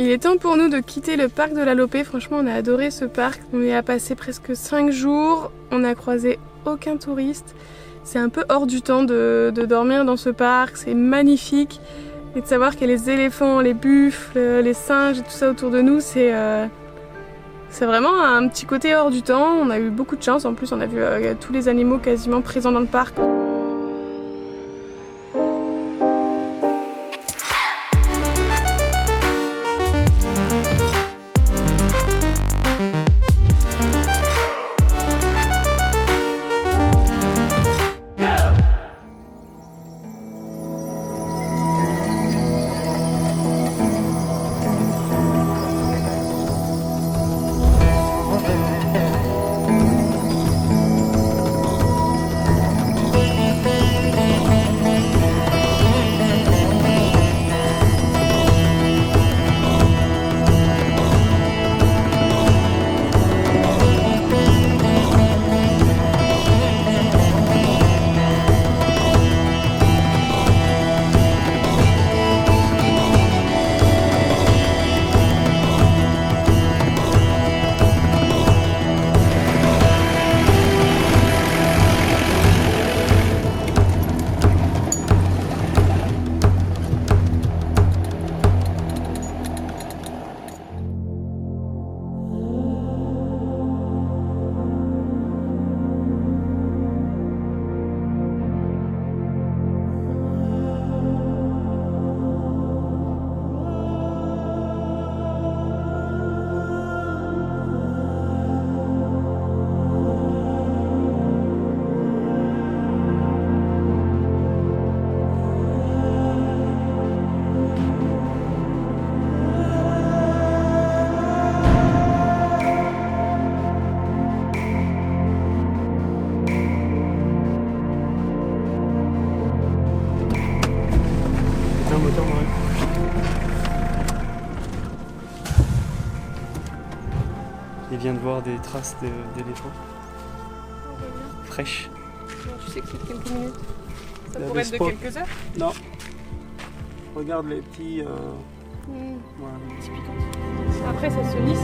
Il est temps pour nous de quitter le parc de la Lopé. Franchement, on a adoré ce parc. On y a passé presque 5 jours. On n'a croisé aucun touriste. C'est un peu hors du temps de dormir dans ce parc. C'est magnifique. Et de savoir qu'il y a les éléphants, les buffles, les singes et tout ça autour de nous, c'est vraiment un petit côté hors du temps. On a eu beaucoup de chance. En plus, on a vu tous les animaux quasiment présents dans le parc. Il vient de voir des traces d'éléphants fraîches. Tu sais que c'est quelques minutes. Ça Il y a pourrait des être de spots. quelques heures. Non. Regarde les petits... voilà. Petit piquant. Après, ça se lisse.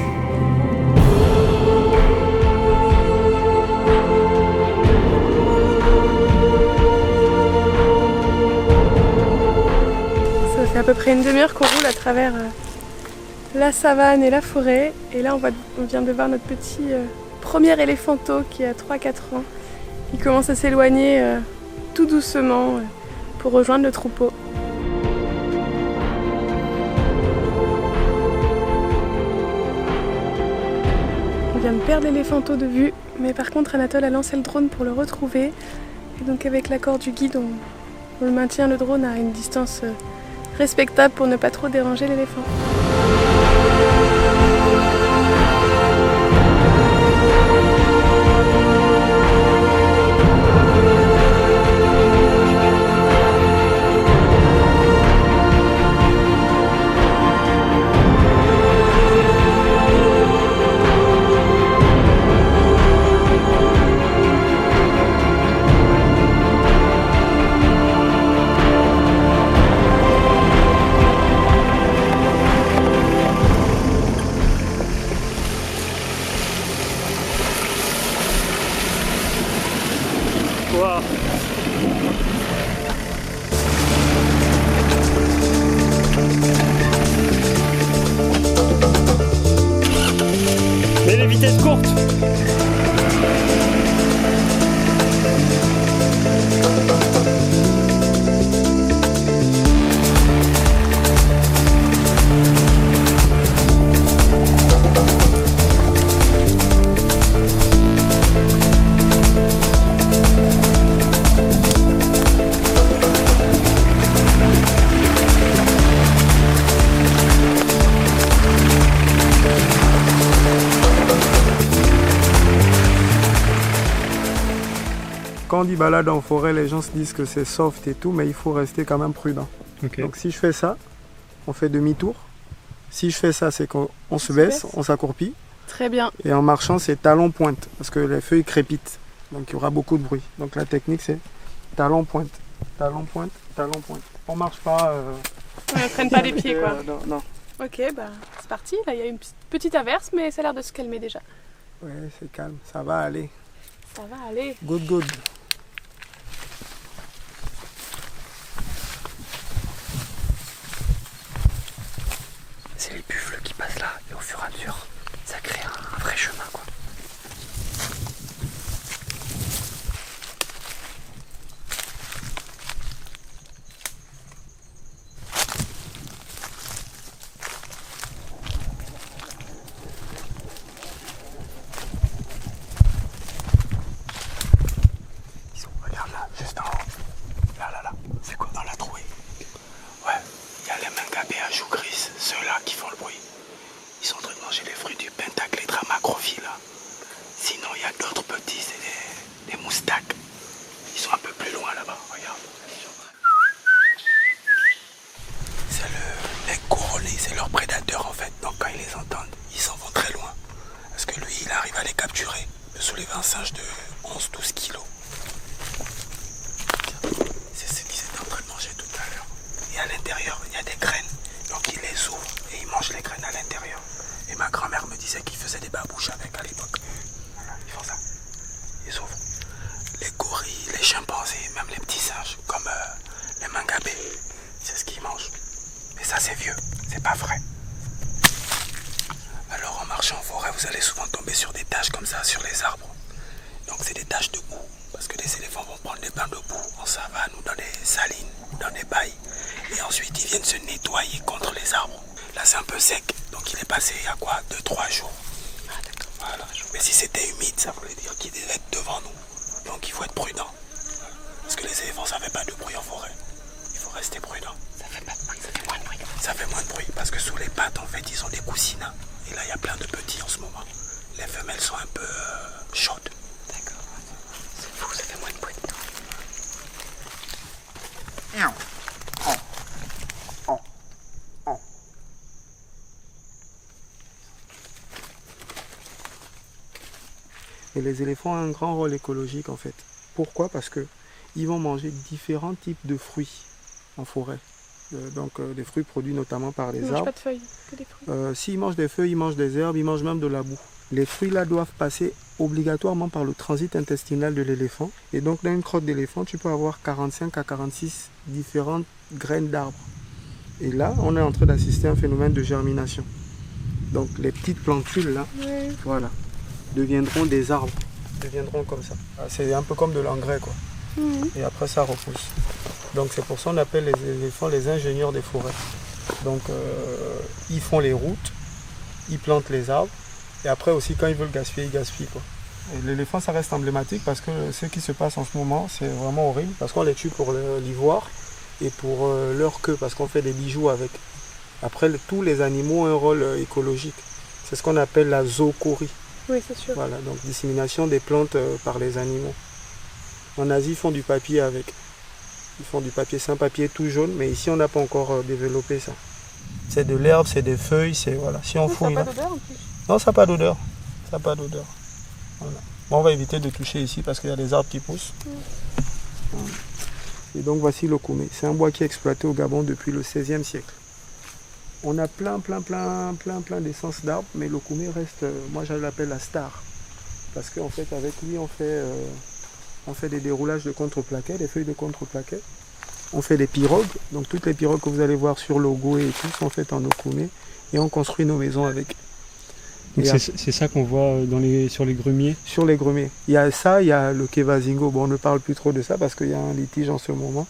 Ça fait à peu près une demi-heure qu'on roule à travers la savane et la forêt. Et là, on vient de voir notre petit premier éléphanto qui a 3-4 ans. Il commence à s'éloigner tout doucement pour rejoindre le troupeau. On vient de perdre l'éléphanto de vue, mais par contre Anatole a lancé le drone pour le retrouver. Et donc avec l'accord du guide, on le maintient le drone à une distance respectable pour ne pas trop déranger l'éléphant. Wow. Mais les vitesses courtes. Quand on dit balade en forêt, les gens se disent que c'est soft et tout, mais il faut rester quand même prudent. Okay. Donc si je fais ça, on fait demi-tour. Si je fais ça, c'est qu'on se baisse, on s'accroupit. Très bien. Et en marchant, c'est talon-pointe, parce que les feuilles crépitent. Donc il y aura beaucoup de bruit. Donc la technique, c'est talon-pointe, talon-pointe, talon-pointe. On marche pas... On ne traîne pas les pieds, quoi. Non, non. Ok, bah c'est parti. Là, il y a une petite averse, mais ça a l'air de se calmer déjà. Ouais, c'est calme, ça va aller. Ça va aller. Good, good. C'est les buffles qui passent là, et au fur et à mesure, ça crée un vrai chemin, quoi. Regarde là, juste en haut. Là. C'est quoi dans la trouée? Ouais, il y a les mangabés à joues grises, ceux-là qui font le bruit. Ils sont en train de manger les fruits du pentaclédra macrophylle. Sinon, il y a d'autres petits, c'est des moustaques. Ils sont un peu plus loin là-bas, regarde. C'est les couronés, c'est leurs prédateurs en fait. Donc quand ils les entendent, ils s'en vont très loin. Parce que lui, il arrive à les capturer. Il peut soulever un singe de 11-12 kilos. C'est ce qu'ils étaient en train de manger tout à l'heure. Et à l'intérieur, il y a des graines. Donc ils les ouvrent et ils mangent les graines à l'intérieur. Et ma grand-mère me disait qu'ils faisaient des babouches avec à l'époque. Voilà, ils font ça. Ils ouvrent. Les gorilles, les chimpanzés, même les petits singes, comme les mangabés, c'est ce qu'ils mangent. Mais ça c'est vieux, c'est pas frais. Alors en marchant en forêt, vous allez souvent tomber sur des taches comme ça, sur les arbres. Donc c'est des taches de boue, parce que les éléphants vont prendre des bains de boue en savane ou dans les salines, ou dans des bailles. Et ensuite ils viennent se nettoyer contre les arbres. Là c'est un peu sec, donc il est passé il y a quoi, 2-3 jours. Voilà. Mais si c'était humide, ça voulait dire qu'il devait être devant nous. Donc il faut être prudent. Parce que les éléphants, ça fait pas de bruit en forêt. Il faut rester prudent. Ça fait pas de bruit, ça fait moins de bruit. Ça fait moins de bruit, parce que sous les pattes, en fait, ils ont des coussinats. Et là, il y a plein de petits en ce moment. Les femelles sont un peu chaudes. D'accord. C'est fou, ça fait moins de bruit. Et les éléphants ont un grand rôle écologique en fait. Pourquoi? Parce que ils vont manger différents types de fruits en forêt. Des fruits produits notamment par les Ils mangent arbres. pas de feuilles, que des fruits. S'ils mangent des feuilles, ils mangent des herbes, ils mangent même de la boue. Les fruits là doivent passer obligatoirement par le transit intestinal de l'éléphant. Et donc dans une crotte d'éléphant, tu peux avoir 45 à 46 différentes graines d'arbres. Et là, on est en train d'assister à un phénomène de germination. Donc les petites plantules là, Ouais. voilà, deviendront des arbres, deviendront comme ça. C'est un peu comme de l'engrais quoi. Mhm. Et après ça repousse. Donc c'est pour ça qu'on appelle les éléphants les ingénieurs des forêts. Donc ils font les routes, ils plantent les arbres, et après aussi quand ils veulent gaspiller, ils gaspillent quoi. Et l'éléphant ça reste emblématique parce que ce qui se passe en ce moment c'est vraiment horrible, parce qu'on les tue pour l'ivoire et pour leur queue, parce qu'on fait des bijoux avec. Après tous les animaux ont un rôle écologique. C'est ce qu'on appelle la zoochorie. Oui, c'est sûr. Voilà, donc dissémination des plantes par les animaux. En Asie, ils font du papier avec. Ils font du papier, c'est un papier tout jaune, mais ici, on n'a pas encore développé ça. C'est de l'herbe, c'est des feuilles, c'est voilà. Si on Oui, ça fouille n'a là. pas d'odeur en plus. Non, ça n'a pas d'odeur. Ça n'a pas d'odeur. Voilà. Bon, on va éviter de toucher ici parce qu'il y a des arbres qui poussent. Voilà. Et donc voici le koumé. C'est un bois qui est exploité au Gabon depuis le XVIe siècle. On a plein d'essences d'arbres, mais le koumé reste, moi je l'appelle la star. Parce qu'en fait, avec lui, on fait des déroulages de contreplaqué, des feuilles de contreplaqué. On fait des pirogues, donc toutes les pirogues que vous allez voir sur le logo et tout sont faites en koumé. Et on construit nos maisons avec. Donc c'est ça qu'on voit sur les grumiers. Sur les grumiers. Il y a ça, il y a le kevazingo. Bon, on ne parle plus trop de ça parce qu'il y a un litige en ce moment.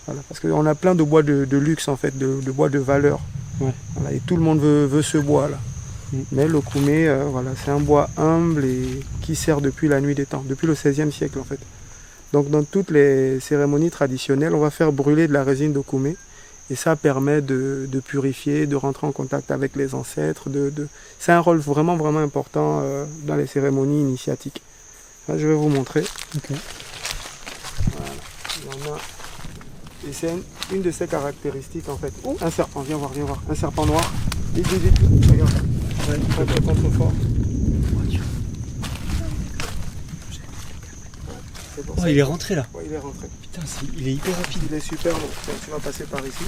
Voilà, parce qu'on a plein de bois de luxe en fait, de bois de valeur. Ouais. Voilà, et tout le monde veut ce bois là. Mais le koumé, voilà, c'est un bois humble et qui sert depuis la nuit des temps, depuis le XVIe siècle en fait. Donc dans toutes les cérémonies traditionnelles, on va faire brûler de la résine de koumé. Et ça permet de purifier, de rentrer en contact avec les ancêtres. C'est un rôle vraiment important dans les cérémonies initiatiques. Là, je vais vous montrer. Okay. Voilà. Il y en a. Et c'est une de ses caractéristiques en fait. Oh, un serpent, viens voir. Un serpent noir. Vite. Regarde. Ouais, contrefort. Oh, il est rentré là. Ouais, il est rentré. Putain, il est hyper rapide. Il est super long. Donc tu vas passer par ici.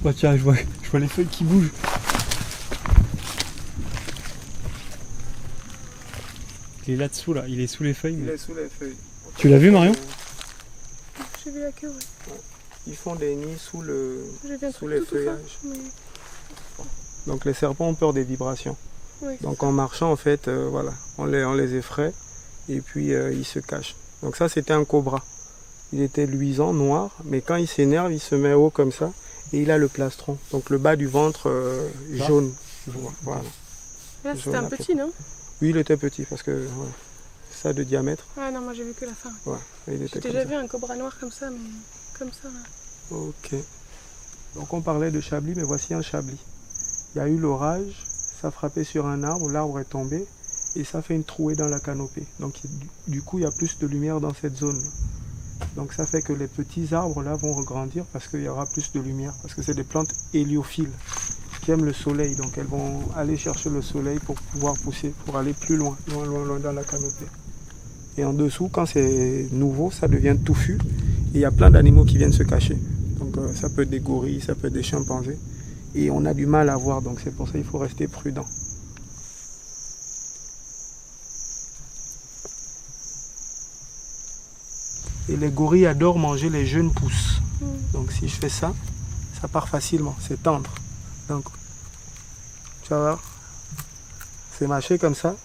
Oh tiens, je vois les feuilles qui bougent. Il est là-dessous, là. Il est sous les feuilles. Il Mais... est sous les feuilles. Tu l'as vu, Marion? J'ai vu la queue, ouais. Ils font des nids sous Sous sous les feuillages. Donc les serpents ont peur des vibrations. Oui, Donc en marchant, en fait, voilà, on les effraie et puis ils se cachent. Donc ça, c'était un cobra. Il était luisant, noir, mais quand il s'énerve, il se met haut comme ça et il a le plastron. Donc le bas du ventre jaune. Voilà. là, c'était un petit, non? Oui, il était petit parce que ouais, ça de diamètre. Ah non, moi j'ai vu que la fin. Ouais, il était J'ai comme déjà ça. vu un cobra noir comme ça, mais comme ça, là. Ok. Donc on parlait de chablis, mais voici un chablis. Il y a eu l'orage, ça frappait sur un arbre, l'arbre est tombé et ça fait une trouée dans la canopée. Donc du coup, il y a plus de lumière dans cette zone. Donc ça fait que les petits arbres là vont regrandir parce qu'il y aura plus de lumière, parce que c'est des plantes héliophiles qui aiment le soleil. Donc elles vont aller chercher le soleil pour pouvoir pousser, pour aller plus loin, loin dans la canopée. Et en dessous, quand c'est nouveau, ça devient touffu et il y a plein d'animaux qui viennent se cacher. Donc ça peut être des gorilles, ça peut être des chimpanzés. Et on a du mal à voir, donc c'est pour ça qu'il faut rester prudent. Et les gorilles adorent manger les jeunes pousses. Donc si je fais ça, ça part facilement, c'est tendre. Donc, tu vas voir, c'est mâché comme ça,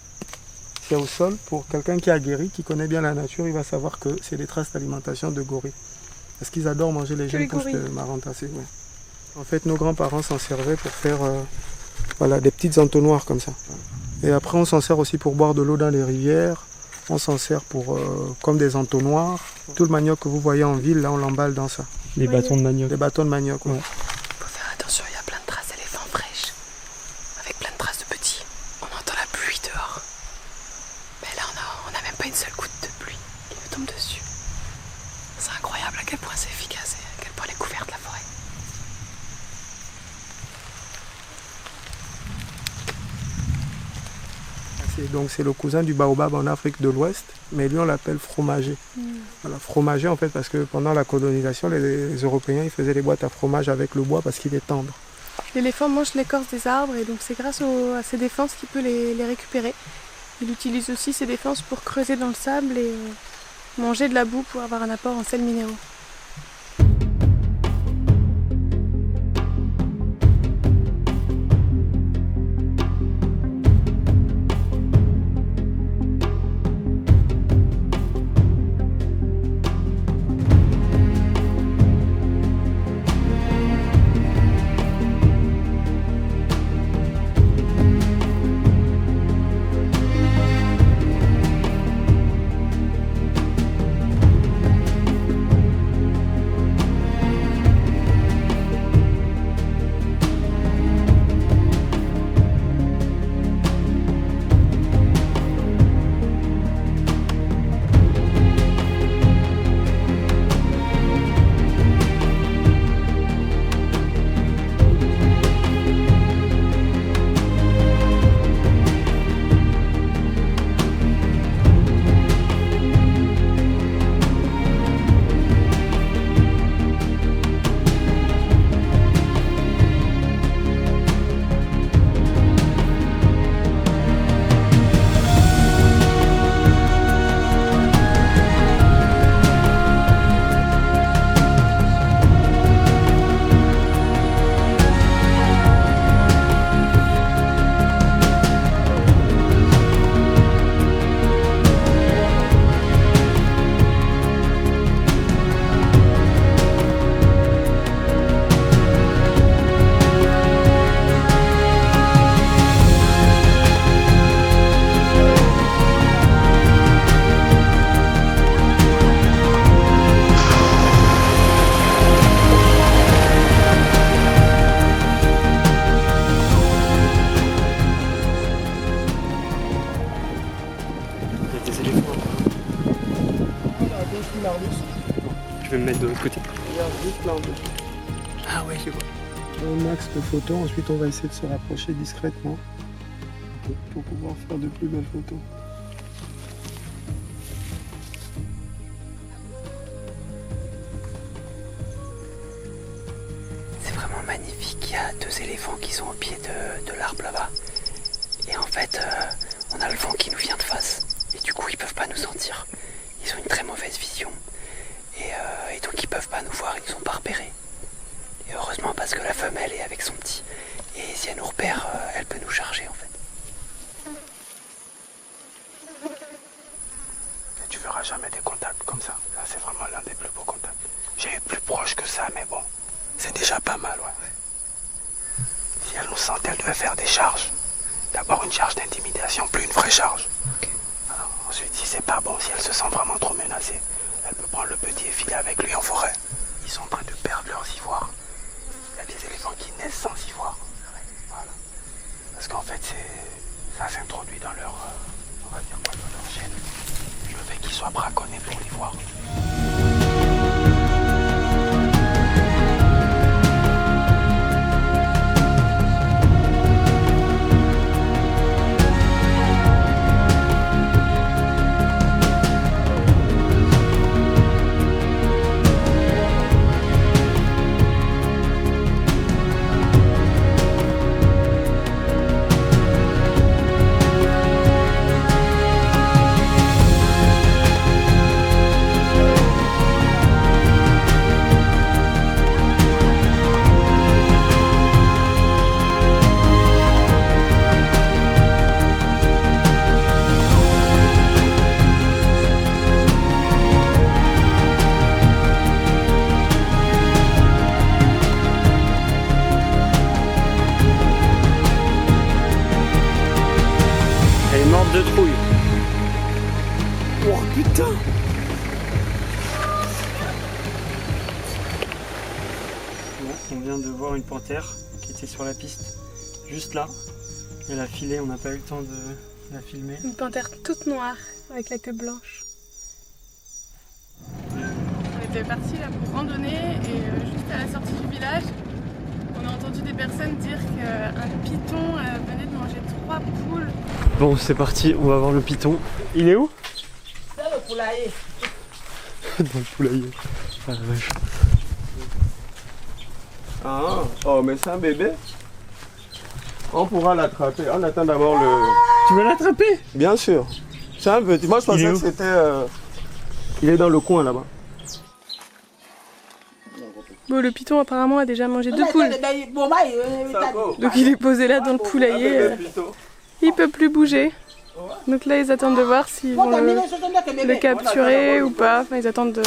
c'est au sol. Pour quelqu'un qui a guéri, qui connaît bien la nature, il va savoir que c'est des traces d'alimentation de gorilles. Parce qu'ils adorent manger les jeunes pousses de marantacées. Ouais. En fait, nos grands-parents s'en servaient pour faire voilà, des petites entonnoirs comme ça. Et après, on s'en sert aussi pour boire de l'eau dans les rivières. On s'en sert pour, comme des entonnoirs. Tout le manioc que vous voyez en ville, là, on l'emballe dans ça. Les bâtons de manioc. Les bâtons de manioc, ouais. Faut faire attention, il y a plein de traces d'éléphants fraîches. Avec plein de traces de petits. On entend la pluie dehors. Mais là, on a même pas une seule goutte de pluie qui nous tombe dessus. C'est incroyable à quel point c'est efficace et à quel point elle est couverte la forêt. Donc c'est le cousin du baobab en Afrique de l'Ouest, mais lui on l'appelle fromager. Voilà, fromager en fait parce que pendant la colonisation, les Européens ils faisaient des boîtes à fromage avec le bois parce qu'il est tendre. L'éléphant mange l'écorce des arbres et donc c'est grâce à ses défenses qu'il peut les récupérer. Il utilise aussi ses défenses pour creuser dans le sable et manger de la boue pour avoir un apport en sels minéraux. Je vais me mettre de l'autre côté. Regarde juste là en dessous. Ah ouais, je vois. Un max de photos, ensuite on va essayer de se rapprocher discrètement pour pouvoir faire de plus belles photos. C'est vraiment magnifique. éléphants qui sont au pied de l'arbre là-bas. Et en fait, on a le vent qui nous vient de face. Et du coup, ils peuvent pas nous sentir. Ils ont une très mauvaise vision. Et donc, ils peuvent pas nous voir, ils sont pas repérés. Et heureusement, parce que la femelle est avec son petit. Et si elle nous repère, elle peut nous charger en fait. Et tu verras jamais des contacts comme ça. Là, c'est vraiment l'un des plus beaux contacts. J'ai eu plus proche que ça, mais bon, c'est déjà pas mal, ouais. Si elle nous sentait, elle devait faire des charges. D'abord une charge d'intimidation, puis une vraie charge. Okay. Alors, ensuite, si c'est pas bon, si elle se sent vraiment trop menacée, elle peut prendre le petit et filer avec lui en forêt. Ils sont en train de perdre leurs ivoires. Il y a des éléphants qui naissent sans ivoire. Voilà. Parce qu'en fait, ça s'introduit dans leur, on va dire quoi, dans leur gène. Le fait qu'ils soient braconnés pour l'ivoire. De trouille. Oh putain! On vient de voir une panthère qui était sur la piste, juste là. Elle a filé, on n'a pas eu le temps de la filmer. Une panthère toute noire avec la queue blanche. On était partis là pour randonner et juste à la sortie du village, on a entendu des personnes dire qu'un python venait de manger 3 poules. Bon, c'est parti, on va voir le python. Il est où? Dans le poulailler. Dans le poulailler. Ah la vache. Ah, oh, mais c'est un bébé. On pourra l'attraper. On attend d'abord le. Tu vas l'attraper? Bien sûr. C'est un petit. Moi, je pensais que c'était. Il est dans le coin là-bas. Bon, le python apparemment a déjà mangé 2 poules. Donc il est posé là dans le poulailler. Il peut plus bouger. Donc là ils attendent de voir s'ils vont le capturer ou pas. Enfin ils attendent que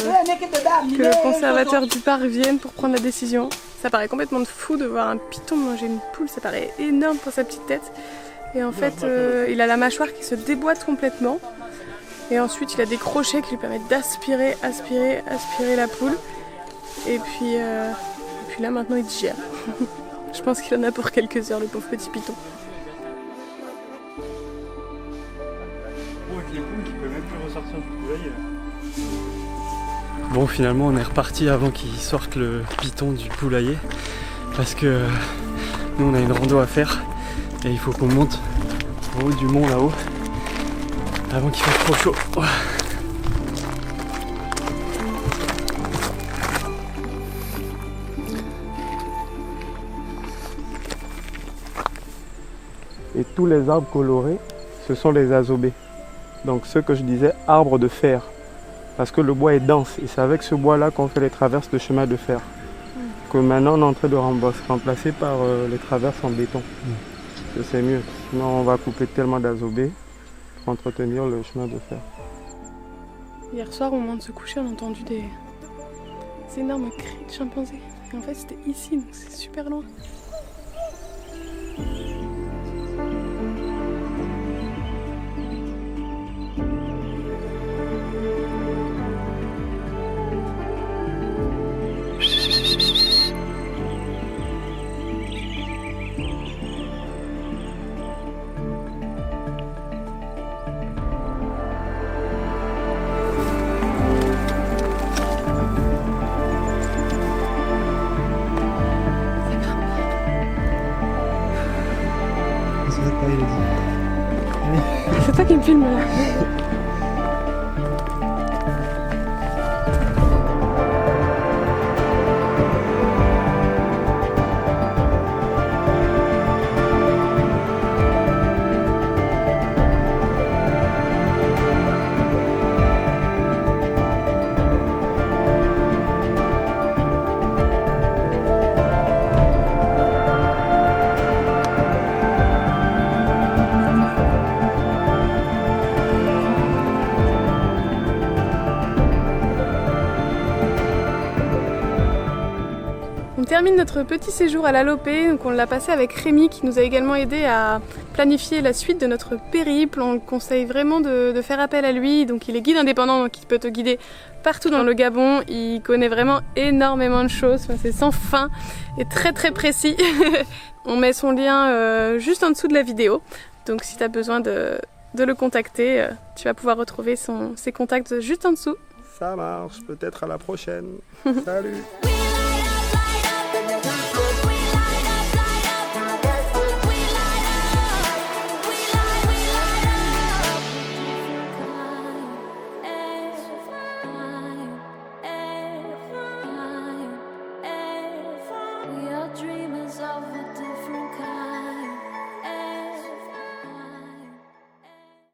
le conservateur du parc vienne pour prendre la décision. Ça paraît complètement fou de voir un python manger une poule. Ça paraît énorme pour sa petite tête. Et en fait il a la mâchoire qui se déboîte complètement. Et ensuite il a des crochets qui lui permettent d'aspirer, aspirer la poule. Et puis là maintenant il digère. Je pense qu'il en a pour quelques heures le pauvre petit python. Avec les poules qui peuvent même plus ressortir du poulailler. Bon, finalement on est reparti avant qu'il sorte le python du poulailler parce que nous on a une rando à faire et il faut qu'on monte en haut du mont là-haut avant qu'il fasse trop chaud. Et tous les arbres colorés, ce sont les azobés. Donc ce que je disais, arbres de fer. Parce que le bois est dense et c'est avec ce bois-là qu'on fait les traverses de chemin de fer. Que maintenant on est en train de remplacer par les traverses en béton. C'est mieux. Sinon on va couper tellement d'azobés pour entretenir le chemin de fer. Hier soir au moment de se coucher, on a entendu des énormes cris de chimpanzés. Et en fait c'était ici, donc c'est super loin. C'est toi qui me filme là. termine notre petit séjour à l'Alopé. Donc on l'a passé avec Rémi qui nous a également aidé à planifier la suite de notre périple. On le conseille vraiment de faire appel à lui. Donc il est guide indépendant, donc il peut te guider partout dans le Gabon. Il connaît vraiment énormément de choses. Enfin, c'est sans fin et très très précis. On met son lien juste en dessous de la vidéo. Donc si tu as besoin de le contacter, tu vas pouvoir retrouver ses contacts juste en dessous. Ça marche, peut-être à la prochaine. Salut.